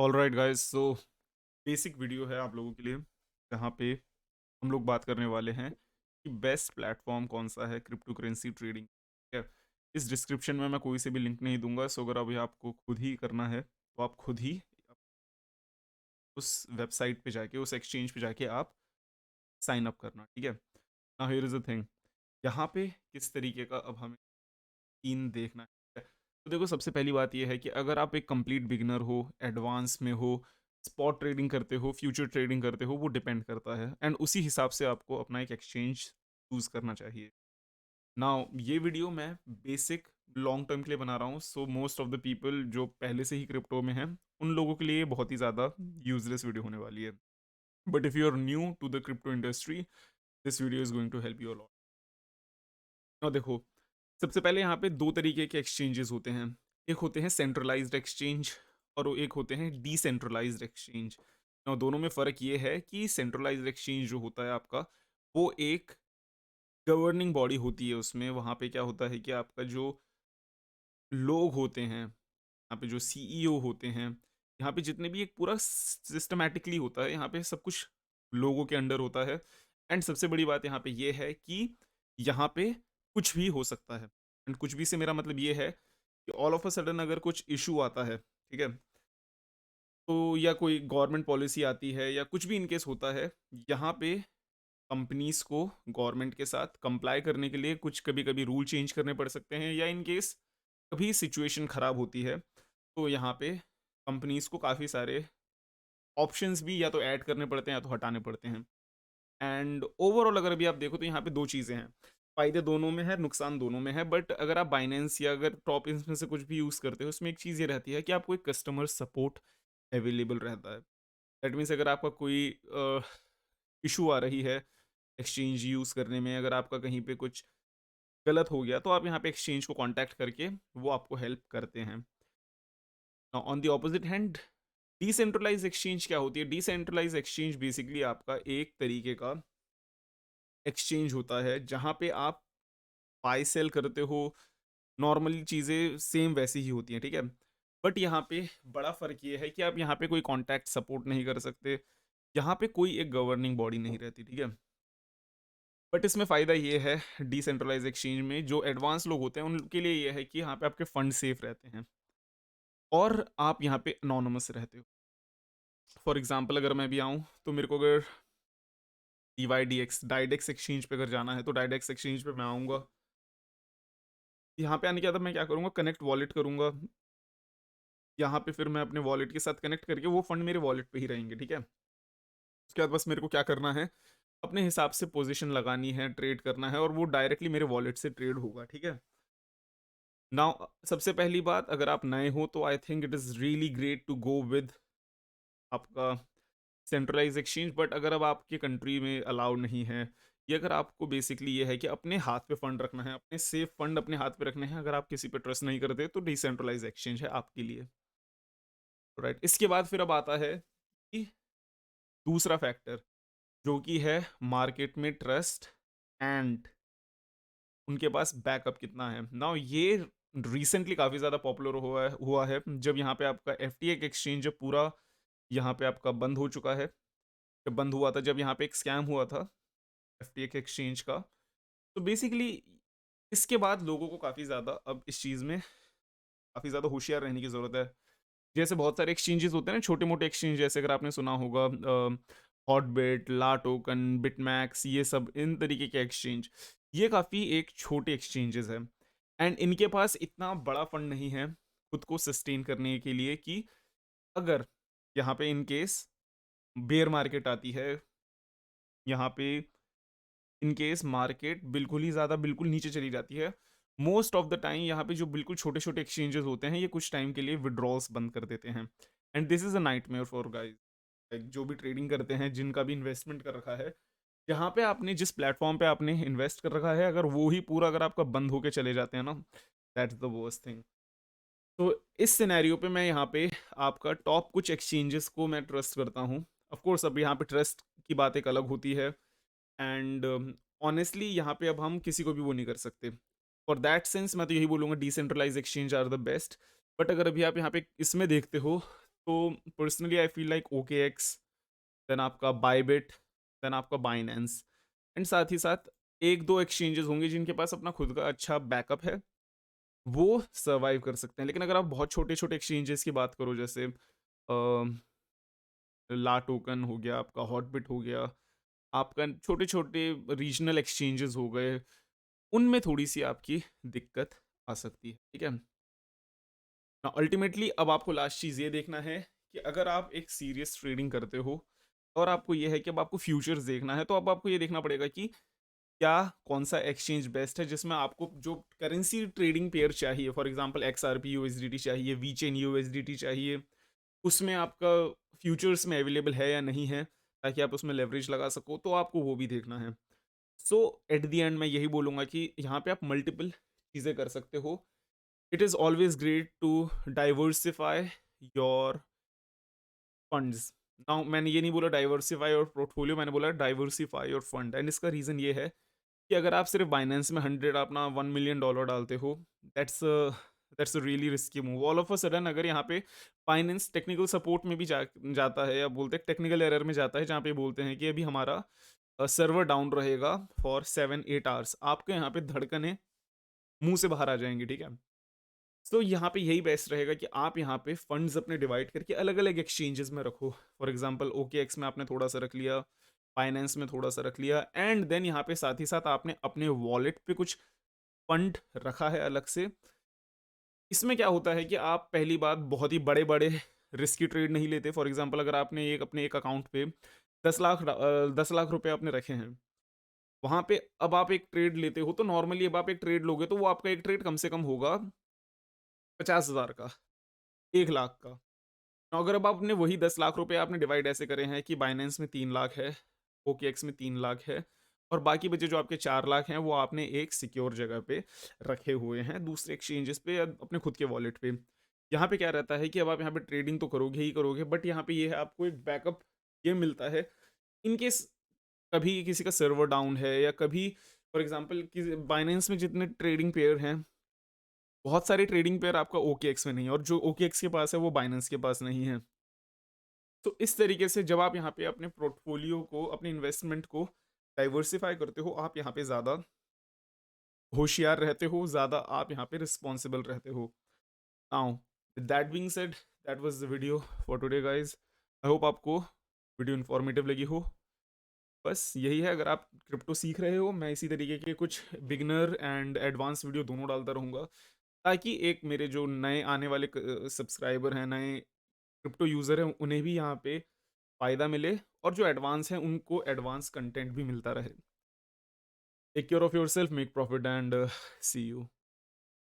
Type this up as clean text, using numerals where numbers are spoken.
Alright guys, so basic video है आप लोगों के लिए जहाँ पे हम लोग बात करने वाले हैं कि बेस्ट प्लेटफॉर्म कौन सा है क्रिप्टो करेंसी ट्रेडिंग। ठीक है। इस डिस्क्रिप्शन में मैं कोई से भी लिंक नहीं दूंगा, सो अगर अभी आपको खुद ही करना है तो आप खुद ही उस वेबसाइट पे जाके, उस एक्सचेंज पे जाके आप साइन अप करना। ठीक है। Now here is the thing, यहाँ पे किस तरीके का अब हमें सीन देखना है। तो देखो, सबसे पहली बात यह है कि अगर आप एक कंप्लीट बिगिनर हो, एडवांस में हो, स्पॉट ट्रेडिंग करते हो, फ्यूचर ट्रेडिंग करते हो, वो डिपेंड करता है एंड उसी हिसाब से आपको अपना एक एक्सचेंज चूज करना चाहिए। नाउ ये वीडियो मैं बेसिक लॉन्ग टर्म के लिए बना रहा हूँ, so most of the people जो पहले से ही क्रिप्टो में हैं उन लोगों के लिए ये बहुत ही ज़्यादा यूजलेस वीडियो होने वाली है। But if you are new to the crypto industry, this video is going to help you a lot. और देखो, सबसे पहले यहाँ पे दो तरीके के एक्सचेंजेस होते हैं। एक होते हैं सेंट्रलाइज्ड एक्सचेंज और वो एक होते हैं डिसेंट्रलाइज्ड एक्सचेंज। और दोनों में फ़र्क ये है कि सेंट्रलाइज्ड एक्सचेंज जो होता है आपका, वो एक गवर्निंग बॉडी होती है। उसमें वहाँ पे क्या होता है कि आपका जो लोग होते हैं, यहाँ पे जो सीईओ होते हैं, यहाँ पे जितने भी एक पूरा सिस्टमैटिकली होता है, यहाँ पे सब कुछ लोगों के अंडर होता है। एंड सबसे बड़ी बात यहाँ पे ये है कि यहाँ पे कुछ भी हो सकता है। एंड कुछ भी से मेरा मतलब ये है कि ऑल ऑफ अ सडन अगर कुछ इशू आता है, ठीक है, तो या कोई गवर्नमेंट पॉलिसी आती है या कुछ भी इनकेस होता है, यहाँ पे कंपनीज को गवर्नमेंट के साथ कंप्लाई करने के लिए कुछ कभी कभी रूल चेंज करने पड़ सकते हैं, या इन केस कभी सिचुएशन ख़राब होती है तो यहाँ पे कंपनीज को काफ़ी सारे ऑप्शंस भी या तो ऐड करने पड़ते हैं या तो हटाने पड़ते हैं। एंड ओवरऑल अगर अभी आप देखो तो यहाँ पे दो चीज़ें हैं, फ़ायदे दोनों में है, नुकसान दोनों में है। बट अगर आप बाइनेंस या अगर टॉप इसमें से कुछ भी यूज़ करते हो, उसमें एक चीज़ ये रहती है कि आपको एक कस्टमर सपोर्ट अवेलेबल रहता है। दैट मीन्स अगर आपका कोई इशू आ रही है एक्सचेंज यूज़ करने में, अगर आपका कहीं पे कुछ गलत हो गया तो आप यहाँ पे एक्सचेंज को कांटेक्ट करके वो आपको हेल्प करते हैं। On the opposite hand, decentralise exchange क्या होती है? डिसेंट्रलाइज एक्सचेंज बेसिकली आपका एक तरीके का एक्सचेंज होता है जहाँ पे आप बाय सेल करते हो। नॉर्मली चीज़ें सेम वैसी ही होती हैं, ठीक है। बट यहाँ पे बड़ा फ़र्क ये है कि आप यहाँ पे कोई कॉन्टैक्ट सपोर्ट नहीं कर सकते, यहाँ पे कोई एक गवर्निंग बॉडी नहीं रहती, ठीक है। बट इसमें फ़ायदा ये है डिसेंट्रलाइज एक्सचेंज में, जो एडवांस लोग होते हैं उनके लिए ये है कि यहाँ पे आपके फंड सेफ रहते हैं और आप यहाँ पे अनोनमस रहते हो। फॉर एग्जाम्पल अगर मैं भी आऊँ तो मेरे को अगर DYDX डाइडेक्स एक्सचेंज पे अगर जाना है तो डाइडेक्स एक्सचेंज पे मैं आऊँगा। यहाँ पे आने के बाद मैं क्या करूँगा, कनेक्ट वॉलेट करूँगा। यहाँ पे फिर मैं अपने वॉलेट के साथ कनेक्ट करके वो फंड मेरे वॉलेट पे ही रहेंगे, ठीक है। उसके बाद बस मेरे को क्या करना है, अपने हिसाब से पोजीशन लगानी है, ट्रेड करना है और वो डायरेक्टली मेरे वॉलेट से ट्रेड होगा, ठीक है। नाउ सबसे पहली बात, अगर आप नए हो तो I think it is really great to go with आपका सेंट्रलाइज एक्सचेंज। बट अगर अब आपके कंट्री में अलाउड नहीं है, या अगर आपको बेसिकली ये है कि अपने हाथ पे फंड रखना है, अपने सेफ फंड अपने हाथ पे रखने हैं, अगर आप किसी पे ट्रस्ट नहीं करते तो डिसेंट्रलाइज एक्सचेंज है आपके लिए। राइट, इसके बाद फिर अब आता है कि दूसरा फैक्टर जो कि है मार्केट में ट्रस्ट एंड उनके पास बैकअप कितना है। नाउ ये रिसेंटली काफ़ी ज़्यादा पॉपुलर हुआ है जब यहाँ पे आपका FTX एक्सचेंज जब पूरा यहाँ पे आपका बंद हो चुका है। जब बंद हुआ था, जब यहाँ पे एक स्कैम हुआ था FTX एक्सचेंज का, तो बेसिकली इसके बाद लोगों को काफ़ी ज़्यादा अब इस चीज़ में काफ़ी ज़्यादा होशियार रहने की ज़रूरत है। जैसे बहुत सारे एक्सचेंजेस होते हैं ना, छोटे मोटे एक्सचेंज, जैसे अगर आपने सुना होगा हॉटबिट, ला टोकन, बिटमैक्स, ये सब इन तरीके के एक्सचेंज, ये काफ़ी एक छोटे एक्सचेंजेस हैं। एंड इनके पास इतना बड़ा फंड नहीं है खुद को सस्टेन करने के लिए कि अगर यहाँ पे इन केस बेयर मार्केट आती है, यहाँ पे इन केस मार्केट बिल्कुल ही ज़्यादा बिल्कुल नीचे चली जाती है, मोस्ट ऑफ द टाइम यहाँ पे जो बिल्कुल छोटे छोटे एक्सचेंजेस होते हैं ये कुछ टाइम के लिए विड्रॉल्स बंद कर देते हैं। And this is a nightmare for guys, like जो भी ट्रेडिंग करते हैं, जिनका भी इन्वेस्टमेंट कर रखा है, जहाँ पे आपने जिस प्लेटफॉर्म पे आपने इन्वेस्ट कर रखा है, अगर वो ही पूरा अगर आपका बंद होके चले जाते हैं ना, दैट्स द वर्स्ट थिंग। तो इस सिनेरियो पे मैं यहाँ पे आपका टॉप कुछ एक्सचेंजेस को मैं ट्रस्ट करता हूँ। ऑफ कोर्स अब यहाँ पे ट्रस्ट की बात एक अलग होती है एंड ऑनेस्टली यहाँ पे अब हम किसी को भी वो नहीं कर सकते। फॉर दैट सेंस मैं तो यही बोलूँगा decentralize exchange are the best. But अगर अभी आप यहाँ पे इसमें देखते हो तो personally I feel like OKX, then आपका बायबिट, देन आपका बाइनेंस, एंड साथ ही साथ 1-2 एक्सचेंजेस होंगे जिनके पास अपना खुद का अच्छा बैकअप है, वो सर्वाइव कर सकते हैं। लेकिन अगर आप बहुत छोटे-छोटे एक्सचेंजेस की बात करो, जैसे ला टोकन हो गया, आपका हॉटबिट हो गया, आपका छोटे-छोटे रीजनल एक्सचेंजेस हो गए, उनमें थोड़ी-सी आपकी दिक्कत आ सकती है, ठीक है? अल्टीमेटली अब आपको लास्ट चीज़ ये देखना है कि अगर आप एक सीरियस ट्रेडिंग करते हो और आपको ये है कि अब आपको फ्यूचर्स देखना है, तो अब आपको ये देखना पड़ेगा कि क्या कौन-सा एक्सचेंज बेस्ट है जिसमें आपको जो करेंसी ट्रेडिंग पेयर चाहिए, फॉर एग्ज़ाम्पल XRP यूएसडीटी चाहिए, वीचेन यूएसडीटी चाहिए, उसमें आपका फ्यूचर्स में अवेलेबल है या नहीं है, ताकि आप उसमें लेवरेज लगा सको, तो आपको वो भी देखना है। सो एट द एंड मैं यही बोलूँगा कि यहाँ पे आप मल्टीपल चीज़ें कर सकते हो। It is always great to diversify your funds. Now मैंने ये नहीं बोला डाइवर्सिफ़ाई योर पोर्टफोलियो, मैंने बोला डाइवर्सिफ़ाई योर फंड, एंड इसका रीज़न ये है कि अगर आप सिर्फ बाइनेंस में 100 अपना $1 मिलियन डालते हो, that's a really risky move. All of a sudden अगर यहाँ पे फाइनेंस टेक्निकल सपोर्ट में भी जाता है, या बोलते हैं टेक्निकल एरर में जाता है, जहाँ पे बोलते हैं कि अभी हमारा सर्वर डाउन रहेगा फॉर 7-8 आवर्स, आपके यहाँ पे धड़कनें मुंह से बाहर आ जाएंगी, ठीक है? तो यहाँ पे यही बेस्ट रहेगा कि आप यहाँ पे फंड्स अपने डिवाइड करके अलग अलग एक्सचेंजेस में रखो। फॉर एग्जांपल OKX में आपने थोड़ा सा रख लिया, फाइनेंस में थोड़ा सा रख लिया, एंड देन यहाँ पे साथ ही साथ आपने अपने वॉलेट पे कुछ फंड रखा है अलग से। इसमें क्या होता है कि आप पहली बात बहुत ही बड़े बड़े रिस्की ट्रेड नहीं लेते। फॉर एग्जांपल अगर आपने एक अपने एक अकाउंट पे 10 लाख रुपए आपने रखे हैं, वहां पे अब आप एक ट्रेड लेते हो, तो नॉर्मली अब आप एक ट्रेड लोगे तो वो आपका एक ट्रेड कम से कम होगा 50,000 का, 1 लाख का। तो अगर अब आपने वही 10 लाख रुपए आपने डिवाइड ऐसे करे हैं कि बाइनेंस में 3 लाख है, OKX में 3 लाख है, और बाकी बचे जो आपके 4 लाख हैं वो आपने एक सिक्योर जगह पे रखे हुए हैं, दूसरे एक्सचेंजेस पे या अपने खुद के वॉलेट पे। यहाँ पे क्या रहता है कि अब आप यहाँ पे ट्रेडिंग तो करोगे ही करोगे, बट यहाँ पे ये है आपको एक बैकअप ये मिलता है, इन केस कभी किसी का सर्वर डाउन है, या कभी फॉर एग्जांपल किसी बाइनेंस में जितने ट्रेडिंग पेयर हैं, बहुत सारे ट्रेडिंग पेयर आपका OKX में नहीं है, और जो OKX के पास है वो बाइनेंस के पास नहीं है। तो इस तरीके से जब आप यहाँ पे अपने पोर्टफोलियो को, अपने इन्वेस्टमेंट को डाइवर्सिफाई करते हो, आप यहाँ पे ज़्यादा होशियार रहते हो, ज़्यादा आप यहाँ पे रिस्पॉन्सिबल रहते हो। Now that being said, that was the video for today guys. I hope आपको वीडियो इन्फॉर्मेटिव लगी हो। बस यही है, अगर आप क्रिप्टो सीख रहे हो, मैं इसी तरीके के कुछ बिगिनर एंड एडवांस वीडियो दोनों डालता रहूँगा, ताकि एक मेरे जो नए आने वाले सब्सक्राइबर हैं, नए क्रिप्टो यूज़र हैं, उन्हें भी यहाँ पे फ़ायदा मिले, और जो एडवांस हैं उनको एडवांस कंटेंट भी मिलता रहे। Take care of yourself, make profit, and see you.